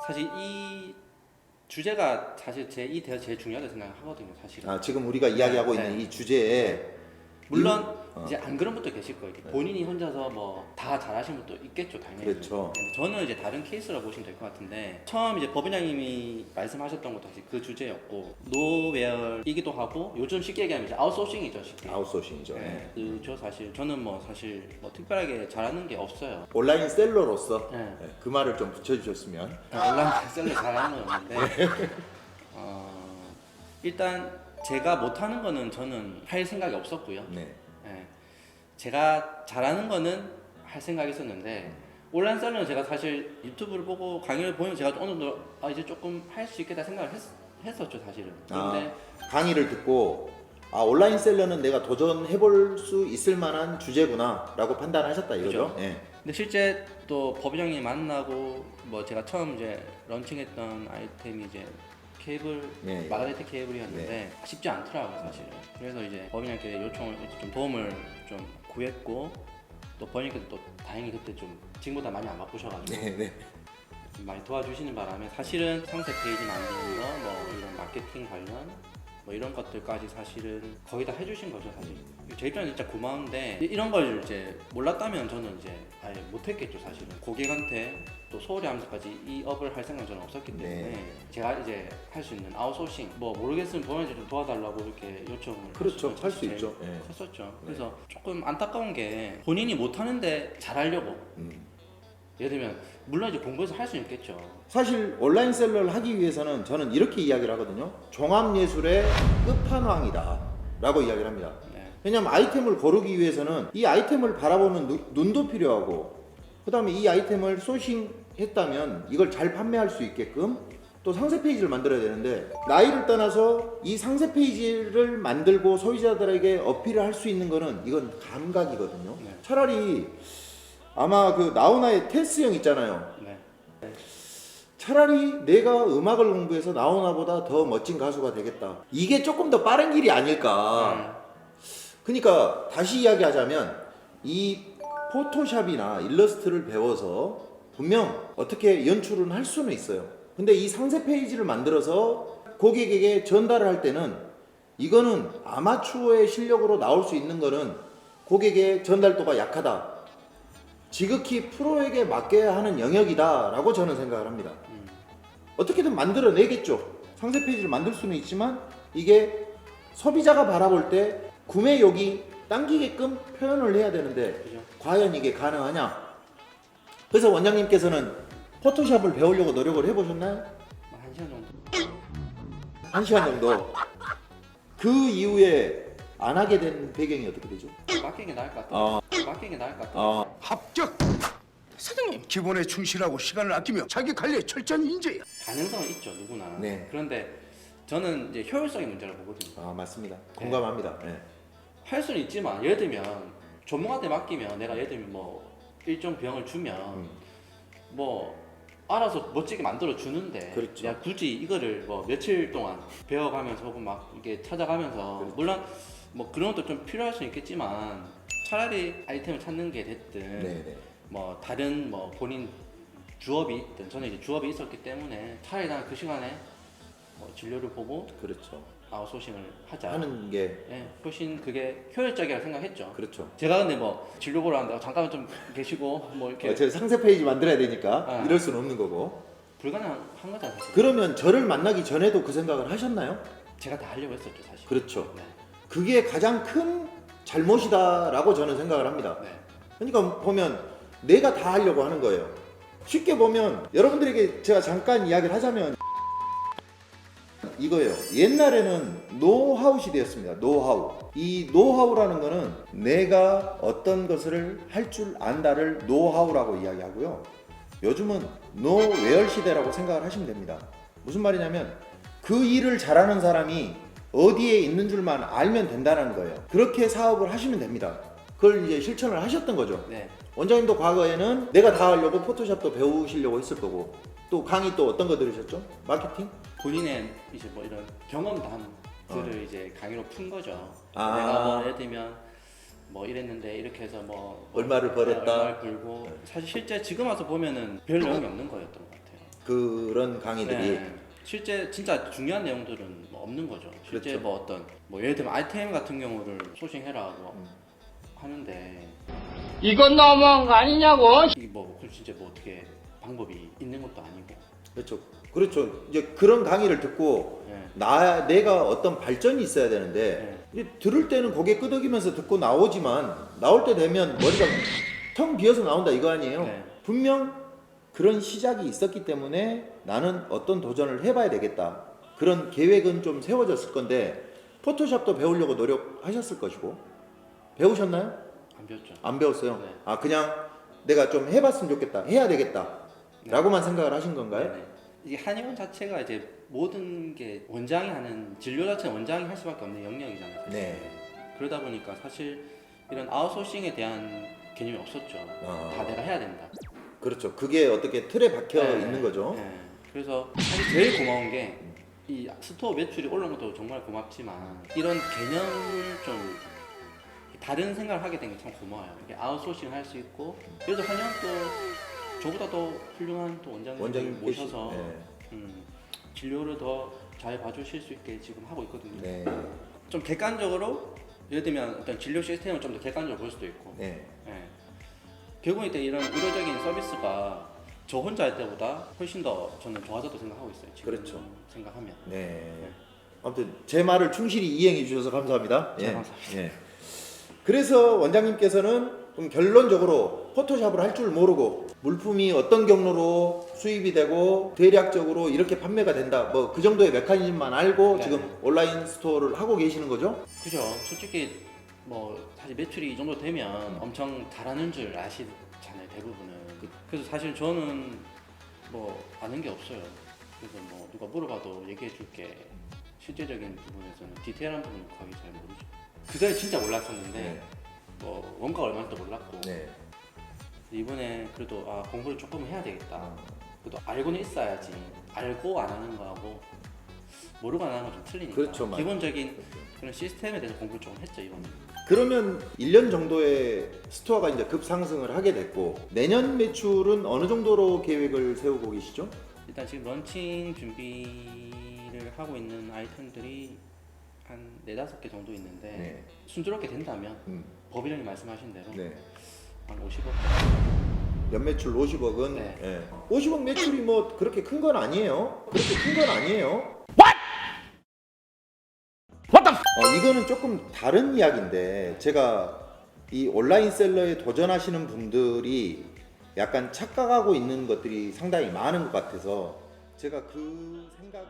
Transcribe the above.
사실 이 주제가 사실 이 대화 제일 중요하다고 생각하거든요, 사실은. 아, 지금 우리가 이야기하고 네, 있는 네. 이 주제에 물론 이제 안 그런 분도 계실 거예요. 네. 본인이 혼자서 뭐 다 잘하시는 분도 있겠죠, 당연히. 그렇죠. 근데 저는 이제 다른 케이스라고 보시면 될 것 같은데, 처음 이제 법인장님이 말씀하셨던 것도 사실 그 주제였고, 노웨어이기도 하고, 요즘 쉽게 얘기하면 이제 아웃소싱이죠, 쉽게. 아웃소싱이죠. 네. 그저 사실 저는 뭐 사실 뭐 특별하게 잘하는 게 없어요. 온라인 셀러로서 네. 네, 그 말을 좀 붙여주셨으면. 온라인 셀러 잘하는 건 없는데, 일단 제가 못하는 거는 저는 할 생각이 없었고요. 네. 예. 제가 잘하는 거는 할 생각이 있었는데, 온라인 셀러는 제가 사실 유튜브를 보고 강의를 보면 제가 어느 정도 이제 조금 할 수 있겠다 생각을 했었죠, 사실은. 그런데 강의를 듣고 온라인 셀러는 내가 도전해볼 수 있을 만한 주제구나라고 판단하셨다 이거죠. 그죠. 예. 근데 실제 또 법인장님 만나고 뭐 제가 처음 이제 런칭했던 아이템이 이제 케이블, 예. 마그네틱 케이블이었는데 쉽지 않더라고요, 사실은. 그래서 이제 법인장님께 요청을 이제 좀 도움을 좀 구했고, 또 법인장님께서 또 다행히 그때 좀 지금보다 많이 안 바쁘셔가지고 네. 좀 많이 도와주시는 바람에 사실은 상세 페이지 만드는 거, 뭐 이런 마케팅 관련 뭐 이런 것들까지 사실은 거의 다 해주신 거죠, 사실. 제 입장에 진짜 고마운데, 이런 걸 이제 몰랐다면 저는 이제 아예 못했겠죠, 사실은. 고객한테 또 소홀히 하면서까지 이 업을 할 생각은 저는 없었기 때문에 네. 제가 이제 할 수 있는 아웃소싱 뭐 모르겠으면 보면 좀 도와달라고 이렇게 요청을 그렇죠. 하시면 할 수 제일 있죠. 예. 컸었죠. 그래서 조금 안타까운 게 본인이 못하는데 잘하려고, 예를 들면 물론 이제 공부해서 할 수 있겠죠. 사실 온라인 셀러를 하기 위해서는 저는 이렇게 이야기를 하거든요. 종합예술의 끝판왕이다라고 이야기를 합니다. 네. 왜냐하면 아이템을 고르기 위해서는 이 아이템을 바라보는 눈도 필요하고, 그 다음에 이 아이템을 소싱했다면 이걸 잘 판매할 수 있게끔 또 상세 페이지를 만들어야 되는데, 나이를 떠나서 이 상세 페이지를 만들고 소비자들에게 어필을 할 수 있는 거는 이건 감각이거든요. 네. 차라리 아마 그 나훈아의 테스 형 있잖아요. 네. 차라리 내가 음악을 공부해서 나훈아보다 더 멋진 가수가 되겠다, 이게 조금 더 빠른 길이 아닐까. 그러니까 다시 이야기하자면 이 포토샵이나 일러스트를 배워서 분명 어떻게 연출은 할 수는 있어요. 근데 이 상세 페이지를 만들어서 고객에게 전달을 할 때는 이거는 아마추어의 실력으로 나올 수 있는 거는 고객의 전달도가 약하다, 지극히 프로에게 맡겨야 하는 영역이다 라고 저는 생각을 합니다. 어떻게든 만들어내겠죠. 상세 페이지를 만들 수는 있지만 이게 소비자가 바라볼 때 구매욕이 당기게끔 표현을 해야 되는데, 그죠. 과연 이게 가능하냐. 그래서 원장님께서는 포토샵을 배우려고 노력을 해보셨나요? 한 시간 정도. 1시간 정도. 그 이후에 안 하게 된 배경이 어떻게 되죠? 맡기는 게 나을 것 같아요. 맡기는 게 나을 것 같아요. 합격! 사장님 기본에 충실하고 시간을 아끼며 자기 관리에 철저한 인재야. 가능성은 있죠, 누구나. 네. 그런데 저는 이제 효율성의 문제를 보거든요. 맞습니다. 공감합니다. 네. 할 수는 있지만, 예를 들면 전문가한테 맡기면 내가 예를 들면 뭐 일정 비용을 주면 뭐 알아서 멋지게 만들어 주는데, 그렇죠. 내가 굳이 이거를 뭐 며칠 동안 배워가면서 혹은 막 이게 찾아가면서, 그렇죠. 물론 뭐 그런 것도 좀 필요할 수 있겠지만 차라리 아이템을 찾는 게 됐든 네네. 뭐 다른 뭐 본인 주업이 있든, 저는 이제 주업이 있었기 때문에 차라리 난 그 시간에 뭐 진료를 보고 그렇죠. 아웃소싱을 하자 하는 게 예, 훨씬 그게 효율적이라고 생각했죠. 그렇죠. 제가 근데 뭐 진료 보러 왔는데 잠깐만 좀 계시고 뭐 이렇게 제 상세 페이지 만들어야 되니까 아. 이럴 수는 없는 거고. 불가능한 거잖아요, 사실. 그러면 저를 만나기 전에도 그 생각을 하셨나요? 제가 다 하려고 했었죠, 사실. 그렇죠. 네. 그게 가장 큰 잘못이다라고 저는 생각을 합니다. 네. 그러니까 보면 내가 다 하려고 하는 거예요. 쉽게 보면 여러분들에게 제가 잠깐 이야기를 하자면 이거예요. 옛날에는 노하우 시대였습니다. 노하우. 이 노하우라는 거는 내가 어떤 것을 할 줄 안다를 노하우라고 이야기하고요. 요즘은 노웨얼 시대라고 생각을 하시면 됩니다. 무슨 말이냐면 그 일을 잘하는 사람이 어디에 있는 줄만 알면 된다는 거예요. 그렇게 사업을 하시면 됩니다. 그걸 이제 실천을 하셨던 거죠. 네. 원장님도 과거에는 내가 다 하려고 포토샵도 배우시려고 했을 거고, 또 강의 또 어떤 거 들으셨죠? 마케팅? 본인의 이제 뭐 이런 경험담들을 이제 강의로 푼 거죠. 아. 내가 뭐 예를 들면 뭐 이랬는데 이렇게 해서 뭐 얼마를 벌었다. 얼마를 벌고, 사실 실제 지금 와서 보면은 별 내용이 없는 거였던 것 같아요. 그런 강의들이. 네. 실제 진짜 중요한 내용들은 뭐 없는 거죠. 실제 그렇죠. 뭐 어떤 뭐 예를 들면 RTM 같은 경우를 소싱해라고 하는데 이건 너무한 거 아니냐고. 이게 뭐 그럼 진짜 뭐 어떻게 방법이 있는 것도 아니고. 그렇죠. 그렇죠. 이제 그런 강의를 듣고 네. 내가 어떤 발전이 있어야 되는데 이제 들을 때는 고개 끄덕이면서 듣고 나오지만 나올 때 되면 머리가 텅 비어서 나온다 이거 아니에요. 네. 분명 그런 시작이 있었기 때문에 나는 어떤 도전을 해봐야 되겠다. 그런 계획은 좀 세워졌을 건데 포토샵도 배우려고 노력하셨을 것이고 배우셨나요? 안 배웠죠. 안 배웠어요. 네. 아 그냥 내가 좀 해봤으면 좋겠다. 해야 되겠다. 라고만 생각을 하신 건가요? 네네. 이게 한의원 자체가 이제 모든 게 원장이 하는 진료 자체는 원장이 할 수밖에 없는 영역이잖아요. 사실. 네. 그러다 보니까 사실 이런 아웃소싱에 대한 개념이 없었죠. 아. 다 내가 해야 된다. 그렇죠. 그게 어떻게 틀에 박혀 네. 있는 거죠. 네. 그래서 사실 제일 고마운 게 이 스토어 매출이 올라온 것도 정말 고맙지만 이런 개념을 좀 다른 생각을 하게 된 게 참 고마워요. 이게 아웃소싱 할 수 있고 그래도 한의원 또 저보다 더 훌륭한 또 원장님을 원장님 모셔서 네. 진료를 더 잘 봐주실 수 있게 지금 하고 있거든요. 네. 좀 객관적으로 예를 들면 어떤 진료 시스템을 좀 더 객관적으로 볼 수도 있고 네. 예. 결국은 이때 이런 의료적인 서비스가 저 혼자 할 때보다 훨씬 더 저는 좋아졌다고 생각하고 있어요. 지금 그렇죠. 생각하면. 네. 아무튼 제 말을 충실히 이행해 주셔서 감사합니다. 네, 감사합니다. 예. 그래서 원장님께서는 그럼 결론적으로 포토샵을 할 줄 모르고 물품이 어떤 경로로 수입이 되고 대략적으로 이렇게 판매가 된다. 뭐 그 정도의 메커니즘만 알고 네. 지금 온라인 스토어를 하고 계시는 거죠? 그죠. 솔직히 뭐 사실 매출이 이 정도 되면 엄청 잘하는 줄 아시잖아요. 대부분은. 그래서 사실 저는 뭐 아는 게 없어요. 그래서 뭐 누가 물어봐도 얘기해 줄게. 실제적인 부분에서는 디테일한 부분은 거의 잘 모르죠. 그 전에 진짜 몰랐었는데 네. 뭐 원가가 얼마인지도 몰랐고 네. 이번에 그래도 아 공부를 조금 해야 되겠다. 그래도 알고는 있어야지. 알고 안 하는 거하고 모르고 안 하는 건 좀 틀리니까. 그렇죠, 맞아요. 기본적인 그런 시스템에 대해서 공부를 조금 했죠 이번에. 그러면 1년 정도의 스토어가 이제 급상승을 하게 됐고 내년 매출은 어느 정도로 계획을 세우고 계시죠? 일단 지금 런칭 준비를 하고 있는 아이템들이 한 4-5개 정도 있는데 네. 순조롭게 된다면 법인형이 말씀하신 대로 네. 한 50억 연매출 50억은 네. 50억 매출이 뭐 그렇게 큰 건 아니에요. 그렇게 큰 건 아니에요. 이거는 조금 다른 이야기인데 제가 이 온라인 셀러에 도전하시는 분들이 약간 착각하고 있는 것들이 상당히 많은 것 같아서 제가 그 생각에